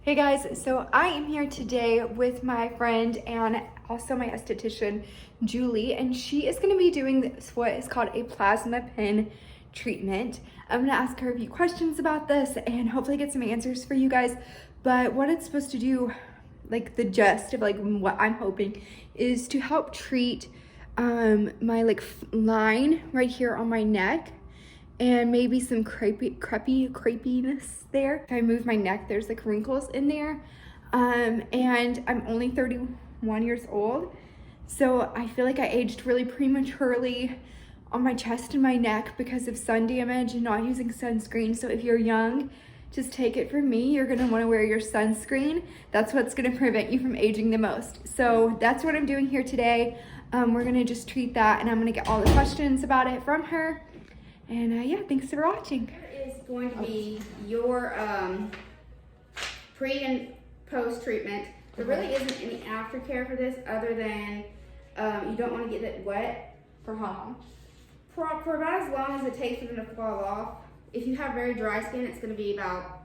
Hey guys, so I am here today with my friend and also my esthetician, Julie, and she is going to be doing this, what is called a plasma pen treatment. I'm going to ask her a few questions about this and hopefully get some answers for you guys. But what it's supposed to do, like the gist of like what I'm hoping, is to help treat my like line right here on my neck and maybe some crepiness there. If I move my neck, there's like wrinkles in there. And I'm only 31 years old, so I feel like I aged really prematurely on my chest and my neck because of sun damage and not using sunscreen. So if you're young, just take it from me, you're gonna wanna wear your sunscreen. That's what's gonna prevent you from aging the most. So that's what I'm doing here today. We're gonna just treat that, and I'm gonna get all the questions about it from her. And yeah, thanks for watching. Here is going to be your pre and post treatment. There really isn't any aftercare for this other than you don't want to get it wet. For how long? For about as long as it takes for them to fall off. If you have very dry skin, it's going to be about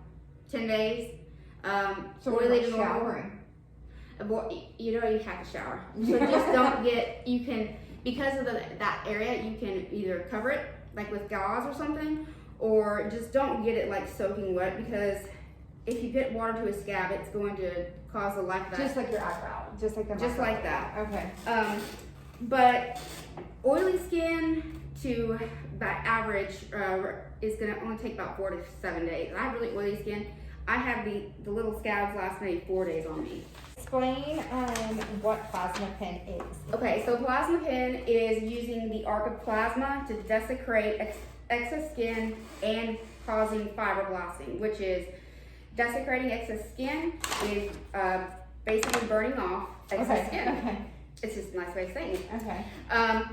10 days. So what about showering? You don't even have to shower. So just don't get, you can, because of that area, you can either cover it like with gauze or something, or just don't get it like soaking wet, because if you get water to a scab, it's going to cause the life of that. Just like your eyebrow, just like the just like that. Okay. But oily skin to by average is gonna only take about 4 to 7 days. I have really oily skin. I have the little scabs last maybe 4 days on me. Explain what plasma pen is. Okay, so plasma pen is using the arc of plasma to desecrate excess skin and causing fibroblasting, which is desecrating excess skin is basically burning off excess skin. Okay. It's just a nice way of saying it. Okay.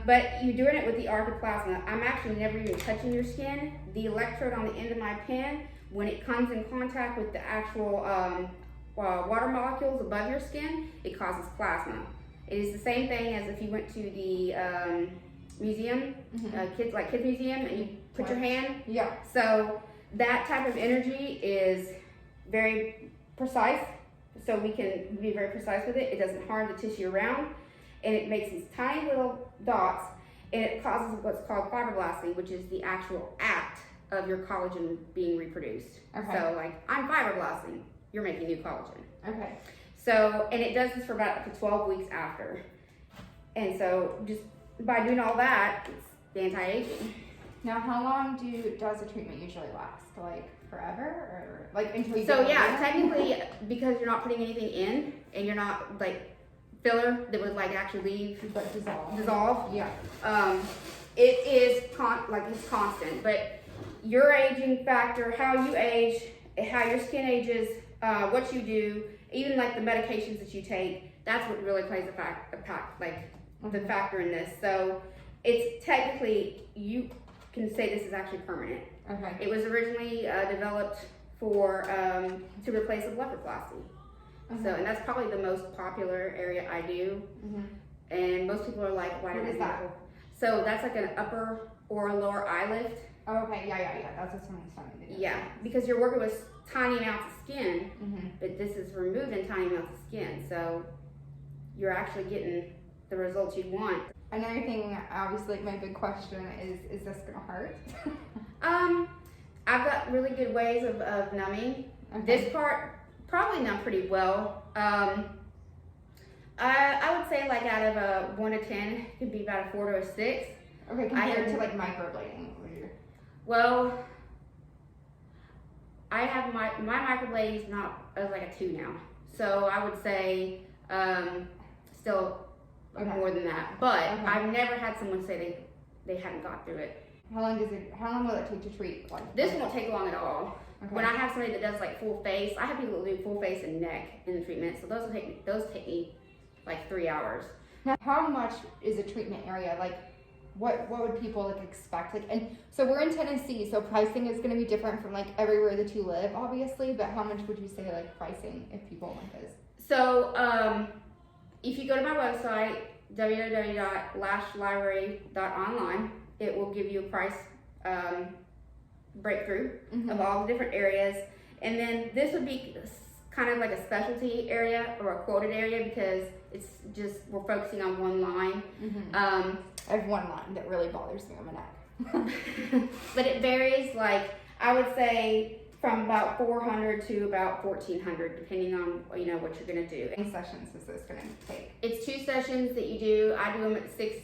But you're doing it with the arc of plasma. I'm actually never even touching your skin. The electrode on the end of my pen, when it comes in contact with the actual water molecules above your skin, it causes plasma. It is the same thing as if you went to the museum, kids museum, and you put your hand. Yeah. So that type of energy is very precise. So we can be very precise with it. It doesn't harm the tissue around, and it makes these tiny little dots, and it causes what's called fibroblasting, which is the actual act of your collagen being reproduced. Okay. So like, I'm fibroblasting, you're making new collagen. Okay. So, and it does this for about up to 12 weeks after. And so just by doing all that, it's anti-aging. Now, how long does the treatment usually last? Like forever, or like until you? So yeah, technically, because you're not putting anything in, and you're not like filler that would like actually leave, but dissolve. Yeah. It is it's constant, but your aging factor, how you age, how your skin ages, what you do, even like the medications that you take, that's what really plays the factor in this. So it's technically, you can say this is actually permanent. Okay. It was originally developed for to replace a blepharoplasty. So, and that's probably the most popular area I do. And most people are like, why What did is that? So that's like an upper or a lower eye lift. Oh, okay. Yeah. That's what somebody's telling me to do. Yeah, because you're working with tiny amounts of skin, but this is removing tiny amounts of skin. So you're actually getting the results you want. Another thing, obviously, my big question is this gonna hurt? I've got really good ways of numbing. Okay. This part probably numb pretty well. I would say like out of a 1 to 10, it could be about a 4 to a 6. Okay, compared to like microblading. Well, I have my microblading is not like a 2 now, so I would say still more than that. But I've never had someone say they hadn't got through it. How long will it take to treat? This won't take long at all. Okay. When I have somebody that does like full face, I have people that do full face and neck in the treatment, so those take me like 3 hours. Now, how much is a treatment area? Like, what would people like expect? Like, and so we're in Tennessee, so pricing is going to be different from like everywhere that you live, obviously. But how much would you say like pricing if people want this? So if you go to my website www.lashlibrary.online, it will give you a price breakthrough of all the different areas, and then this would be kind of like a specialty area or a quoted area because it's just, we're focusing on one line. I have one line that really bothers me on my neck. But it varies, like, I would say from about 400 to about 1,400, depending on, you know, what you're gonna do. How many sessions is this gonna take? It's 2 sessions that you do. I do them at 6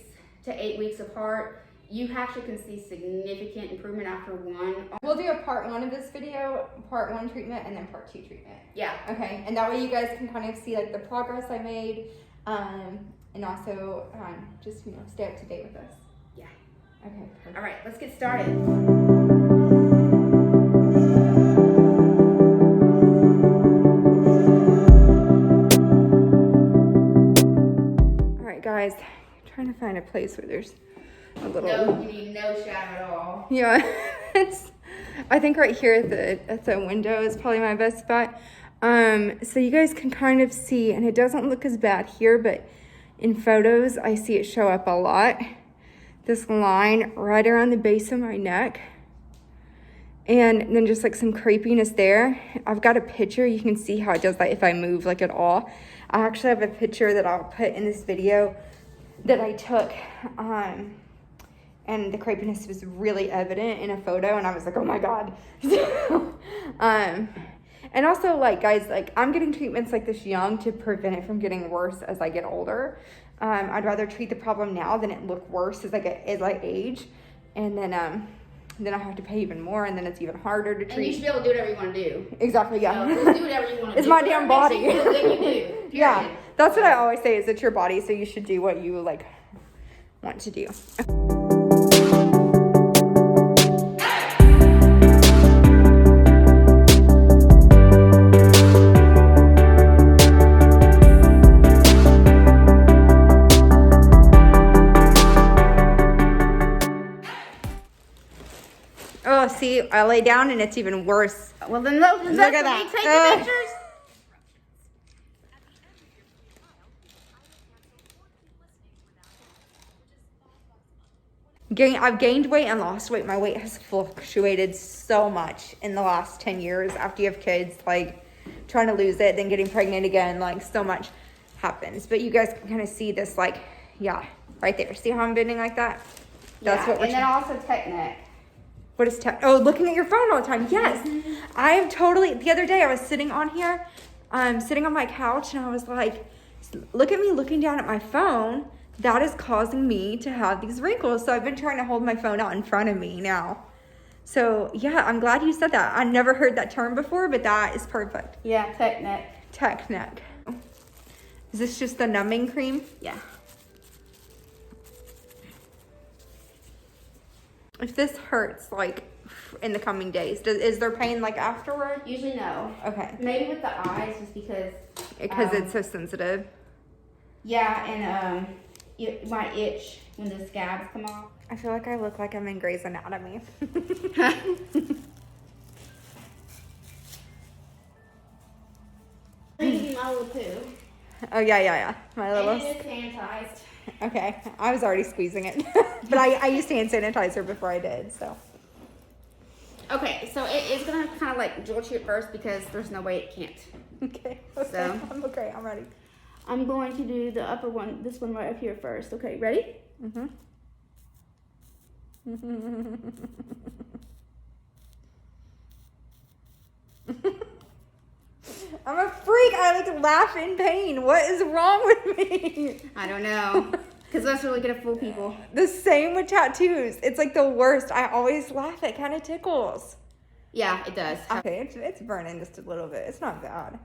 to 8 weeks apart. You actually can see significant improvement after one. We'll do a part 1 of this video, part 1 treatment, and then part 2 treatment. Yeah. Okay, and that way you guys can kind of see like the progress I made, and also just, you know, stay up to date with us. Yeah. Okay, perfect. All right, let's get started. All right, guys, I'm trying to find a place where there's a little. No, you need no shadow at all. Yeah, I think right here at the window is probably my best spot. So you guys can kind of see, and it doesn't look as bad here, but in photos, I see it show up a lot. This line right around the base of my neck. And then just like some crepiness there. I've got a picture. You can see how it does that if I move like at all. I actually have a picture that I'll put in this video that I took. And the crepiness was really evident in a photo. And I was like, oh my God. And also, like, guys, like, I'm getting treatments like this young to prevent it from getting worse as I get older. I'd rather treat the problem now than it look worse as I age. And then I'll have to pay even more, and then it's even harder to treat. And you should be able to do whatever you want to do. Exactly, yeah. So just do whatever you want to do. It's my damn body. You feel good, you do. Yeah, that's what I always say, is it's your body, so you should do what you, like, want to do. Oh, see, I lay down and it's even worse. Well, then look at that. Take the pictures. I've gained weight and lost weight. My weight has fluctuated so much in the last 10 years after you have kids, like trying to lose it, then getting pregnant again, like so much happens. But you guys can kind of see this, like, yeah, right there. See how I'm bending like that? That's what we're and then also tech neck. What is tech? Oh, looking at your phone all the time. Yes. I am totally, the other day I was sitting on here, sitting on my couch, and I was like, look at me looking down at my phone. That is causing me to have these wrinkles. So I've been trying to hold my phone out in front of me now. So yeah, I'm glad you said that. I never heard that term before, but that is perfect. Yeah, tech neck. Tech neck. Is this just the numbing cream? Yeah. If this hurts, like, in the coming days, is there pain, like, afterward? Usually no. Okay. Maybe with the eyes, just because. Because it's so sensitive. Yeah, and it might itch when the scabs come off. I feel like I look like I'm in Grey's Anatomy. My little poo. Oh, yeah. My little. And it is sanitized. Okay, I was already squeezing it. But I used hand sanitizer before I did, so. Okay, so it is going to kind of like jolt you at first because there's no way it can't. Okay. So. I'm okay, I'm ready. I'm going to do the upper one, this one right up here first. Okay, ready? Mm-hmm. I'm a freak. I like to laugh in pain. What is wrong with me? I don't know. Because that's really going to fool people. The same with tattoos. It's like the worst. I always laugh. It kind of tickles. Yeah, it does. Okay, it's burning just a little bit. It's not bad.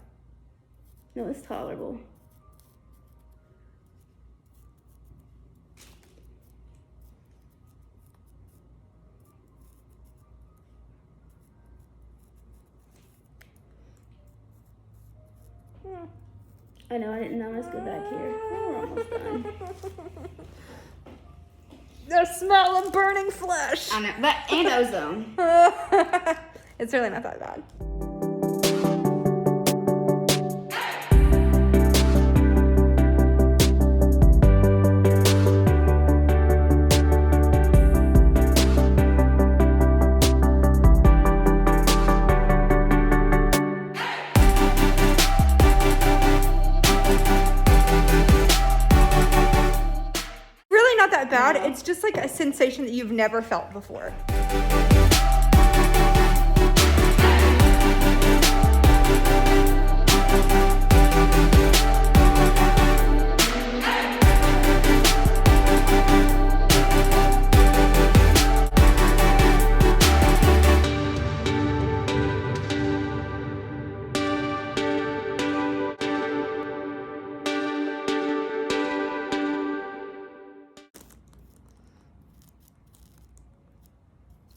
No, it's tolerable. I know, I didn't know. Let's go back here. Oh, we're almost done. The smell of burning flesh. I know, but and ozone. It's really not that bad. bad. No. It's just like a sensation that you've never felt before.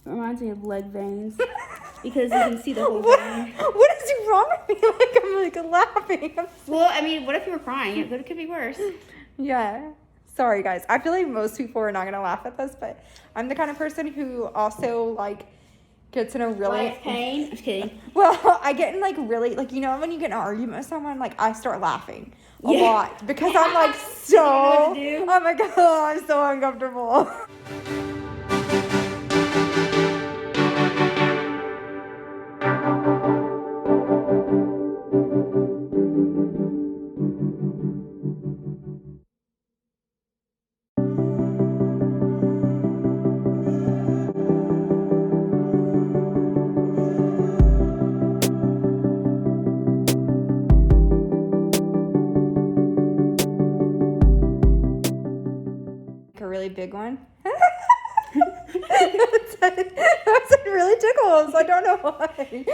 Reminds me of leg veins because you can see the whole vein. What is wrong with me? Like I'm like laughing. Well, I mean, what if you were crying? It could be worse. Yeah. Sorry guys. I feel like most people are not gonna laugh at this, but I'm the kind of person who also like gets in a really Like pain. I'm just kidding. well, I get in like really like, you know, when you get in an argument with someone, like I start laughing a lot because I'm like so know what to do. oh my god, I'm so uncomfortable. A really big one. That really tickles. I don't know why.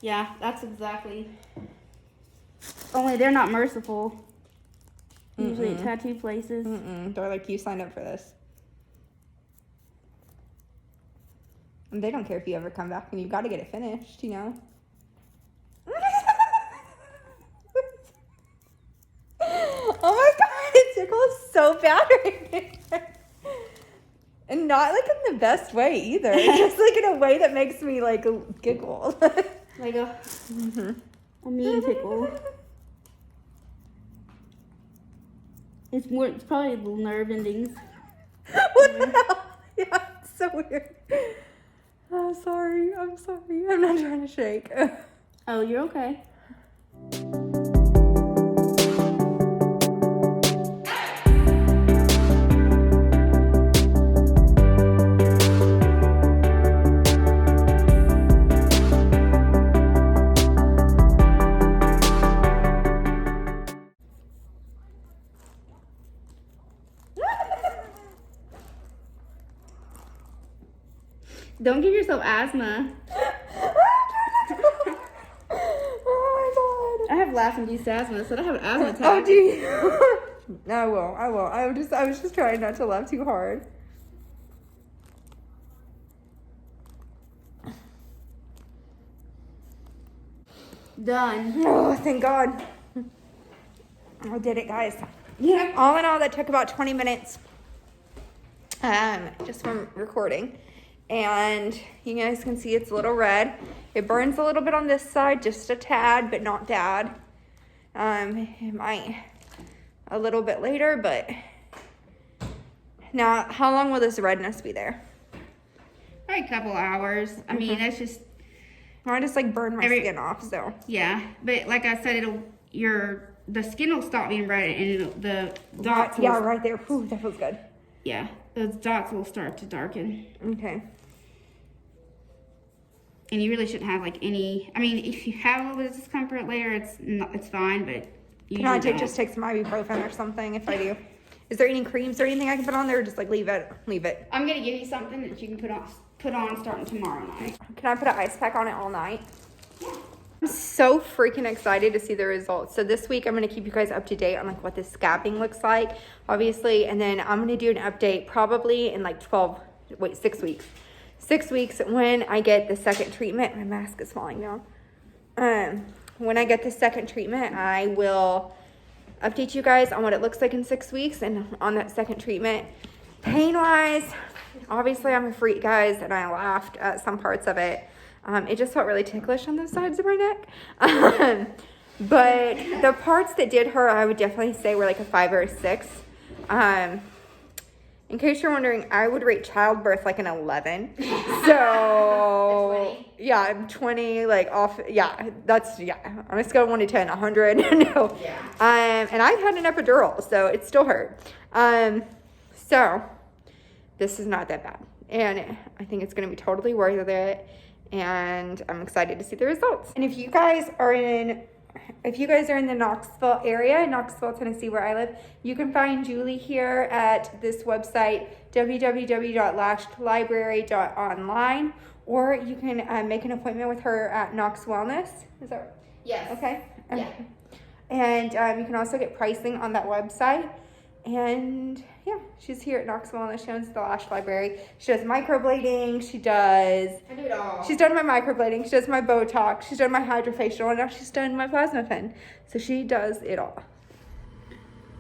Yeah, that's exactly. Only they're not merciful. Usually at tattoo places. They're like, you signed up for this. And they don't care if you ever come back and you've got to get it finished, you know? Oh my god, it tickles so bad right now. And not like in the best way either. Just like in a way that makes me like giggle. Like a mean tickle. It's probably the nerve endings. What the hell? Yeah, it's so weird. Oh, sorry. I'm sorry. I'm not trying to shake. Oh, you're okay. Don't give yourself asthma. Oh my god. I have laugh-induced asthma, so I don't have an asthma attack. Oh, do you? I will. I was just trying not to laugh too hard. Done. Oh, thank God. I did it, guys. Yeah. All in all, that took about 20 minutes. Just from recording. And you guys can see it's a little red. It burns a little bit on this side, just a tad, but not bad. It might a little bit later, but now, how long will this redness be there? Probably a couple hours. I mean, that's just I just like burn my skin off, so. yeah. But like I said, the skin will stop being red, and the dots. Yeah, right there. Whew, that feels good. Yeah, those dots will start to darken. Okay. And you really shouldn't have like any. I mean, if you have a little bit of discomfort later, it's fine. But you Can I just take some ibuprofen or something if I do? Is there any creams or anything I can put on there, or just like leave it? I'm gonna give you something that you can put on starting tomorrow night. Can I put an ice pack on it all night? I'm so freaking excited to see the results. So this week I'm going to keep you guys up to date on like what the scabbing looks like, obviously, and then I'm going to do an update probably in like 6 weeks. 6 weeks when I get the second treatment. My mask is falling down. When I get the second treatment, I will update you guys on what it looks like in 6 weeks and on that second treatment. Pain-wise, obviously I'm a freak, guys, and I laughed at some parts of it. It just felt really ticklish on the sides of my neck. But the parts that did hurt, I would definitely say were like a 5 or a 6. In case you're wondering, I would rate childbirth like an 11. So yeah, I'm 20, like off. Yeah, that's, yeah, on a scale of 1 to 10, 100. No. Yeah. And I've had an epidural, so it still hurt. So this is not that bad. And I think it's going to be totally worth it. And I'm excited to see the results. And if you guys are in the Knoxville area, Knoxville, Tennessee, where I live, you can find Julie here at this website, www.lashlibrary.online, or you can make an appointment with her at Knox Wellness. Is that right? Yes. Okay. Yeah. And you can also get pricing on that website. And yeah, she's here at Knox Wellness. She owns the Lash Library. She does microblading. I do it all. She's done my microblading. She does my Botox. She's done my hydrofacial. And now she's done my plasma pen. So she does it all.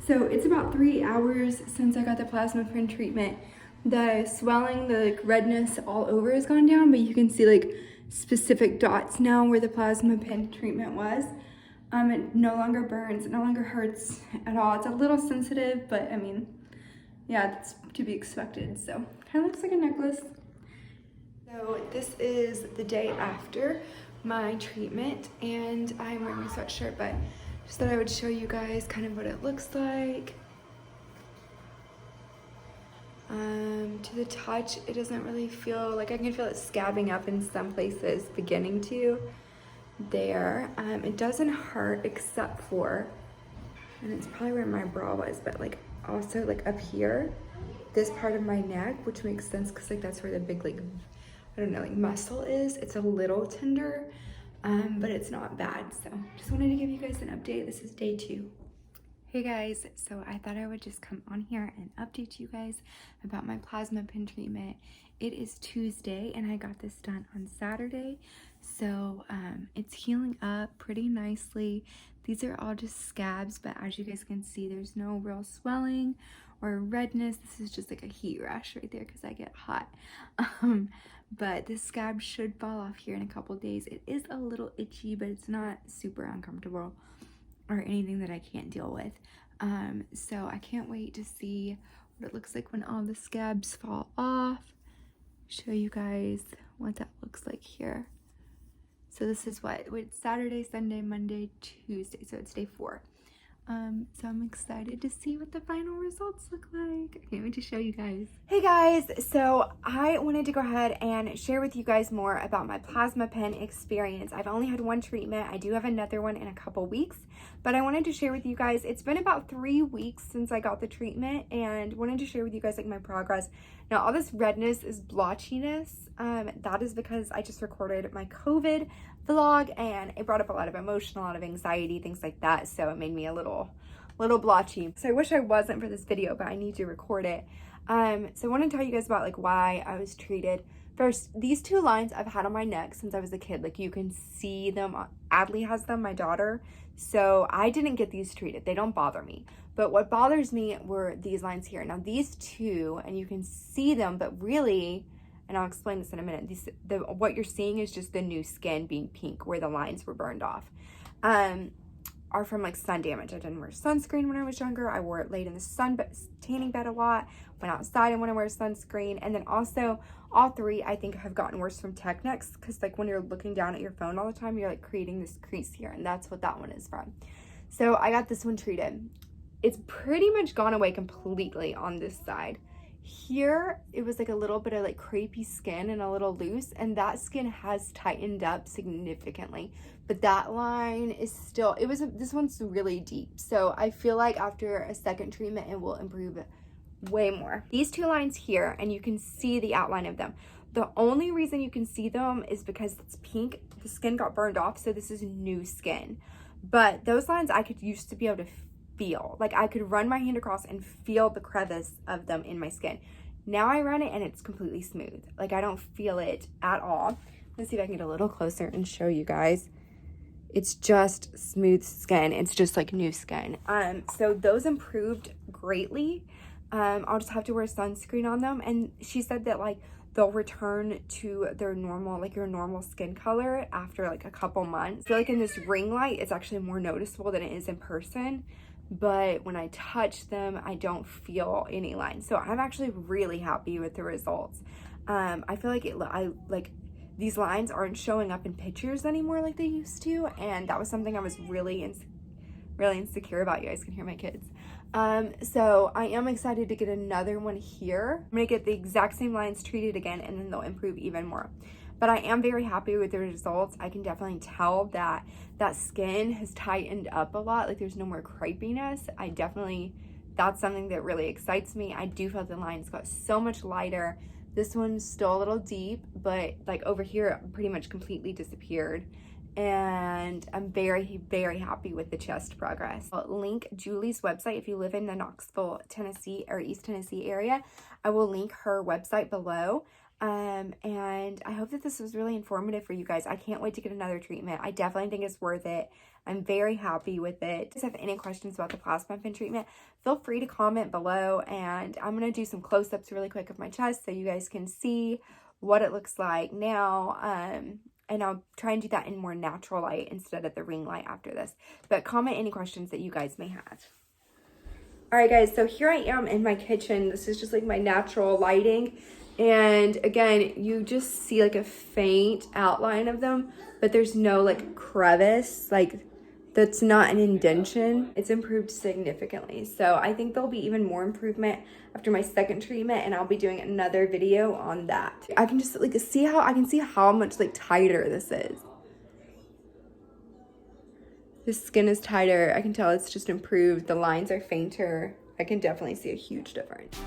So it's about 3 hours since I got the plasma pen treatment. The swelling, the redness all over has gone down, but you can see like specific dots now where the plasma pen treatment was. It no longer burns, it no longer hurts at all. It's a little sensitive, but I mean, yeah, that's to be expected. So kind of looks like a necklace. So this is the day after my treatment, and I'm wearing a sweatshirt, but just thought I would show you guys kind of what it looks like. To the touch, it doesn't really feel like, I can feel it scabbing up in some places, beginning to. There, it doesn't hurt except for, and it's probably where my bra was, but like also like up here, this part of my neck, which makes sense because like that's where the big like, I don't know, like muscle is. It's a little tender, but it's not bad. So just wanted to give you guys an update. This is day 2. Hey guys, so I thought I would just come on here and update you guys about my plasma pen treatment. It is Tuesday and I got this done on Saturday. So it's healing up pretty nicely. These are all just scabs, but as you guys can see, there's no real swelling or redness. This is just like a heat rash right there because I get hot. But this scab should fall off here in a couple days. It is a little itchy, but it's not super uncomfortable or anything that I can't deal with. So I can't wait to see what it looks like when all the scabs fall off. Show you guys what that looks like here. So this is it's Saturday, Sunday, Monday, Tuesday. So it's day 4. So I'm excited to see what the final results look like. I can't wait to show you guys. Hey guys, so I wanted to go ahead and share with you guys more about my plasma pen experience. I've only had one treatment. I do have another one in a couple weeks, but I wanted to share with you guys, it's been about 3 weeks since I got the treatment and wanted to share with you guys like my progress. Now all this redness is blotchiness. That is because I just recorded my COVID vlog and it brought up a lot of emotion, a lot of anxiety, things like that. So it made me a little blotchy. So I wish I wasn't for this video, but I need to record it. So I want to tell you guys about like why I was treated. First, these 2 lines I've had on my neck since I was a kid. Like you can see them. Adley has them, my daughter. So I didn't get these treated. They don't bother me. But what bothers me were these lines here. Now these 2, and you can see them, but really, and I'll explain this in a minute, what you're seeing is just the new skin being pink where the lines were burned off. Are from like sun damage. I didn't wear sunscreen when I was younger. I wore it late in the sun, but tanning bed a lot. Went outside and when I wear sunscreen. And then also all 3 I think have gotten worse from Technics because like when you're looking down at your phone all the time, you're like creating this crease here, and that's what that one is from. So I got this one treated. It's pretty much gone away completely on this side. Here, it was like a little bit of like crepey skin and a little loose, and that skin has tightened up significantly. But that line is still, this one's really deep. So I feel like after a second treatment, it will improve way more. These 2 lines here, and you can see the outline of them. The only reason you can see them is because it's pink. The skin got burned off, so this is new skin. But those lines I could used to be able to feel. Like I could run my hand across and feel the crevice of them in my skin. Now I run it and it's completely smooth. Like I don't feel it at all. Let's see if I can get a little closer and show you guys. It's just smooth skin. It's just like new skin. So those improved greatly. I'll just have to wear sunscreen on them. And she said that like they'll return to their normal, like your normal skin color after like a couple months. I feel like in this ring light, it's actually more noticeable than it is in person. But when I touch them, I don't feel any lines. So I'm actually really happy with the results. I feel like these lines aren't showing up in pictures anymore like they used to, and that was something I was really insecure about. You guys can hear my kids. So I am excited to get another one here. I'm gonna get the exact same lines treated again, and then they'll improve even more. But I am very happy with the results. I can definitely tell that that skin has tightened up a lot. Like there's no more crepiness. That's something that really excites me. I do feel the lines got so much lighter. This one's still a little deep, but like over here, it pretty much completely disappeared. And I'm very, very happy with the chest progress. I'll link Julie's website if you live in the Knoxville, Tennessee or East Tennessee area. I will link her website below. And I hope that this was really informative for you guys. I can't wait to get another treatment. I definitely think it's worth it. I'm very happy with it. If you have any questions about the plasma pin treatment, feel free to comment below, and I'm going to do some close-ups really quick of my chest so you guys can see what it looks like now. And I'll try and do that in more natural light instead of the ring light after this. But comment any questions that you guys may have. All right, guys, so here I am in my kitchen. This is just like my natural lighting. And again, you just see like a faint outline of them, but there's no like crevice, like that's not an indentation. It's improved significantly. So I think there'll be even more improvement after my second treatment, and I'll be doing another video on that. I can just like see how much like tighter this is. The skin is tighter. I can tell it's just improved. The lines are fainter. I can definitely see a huge difference.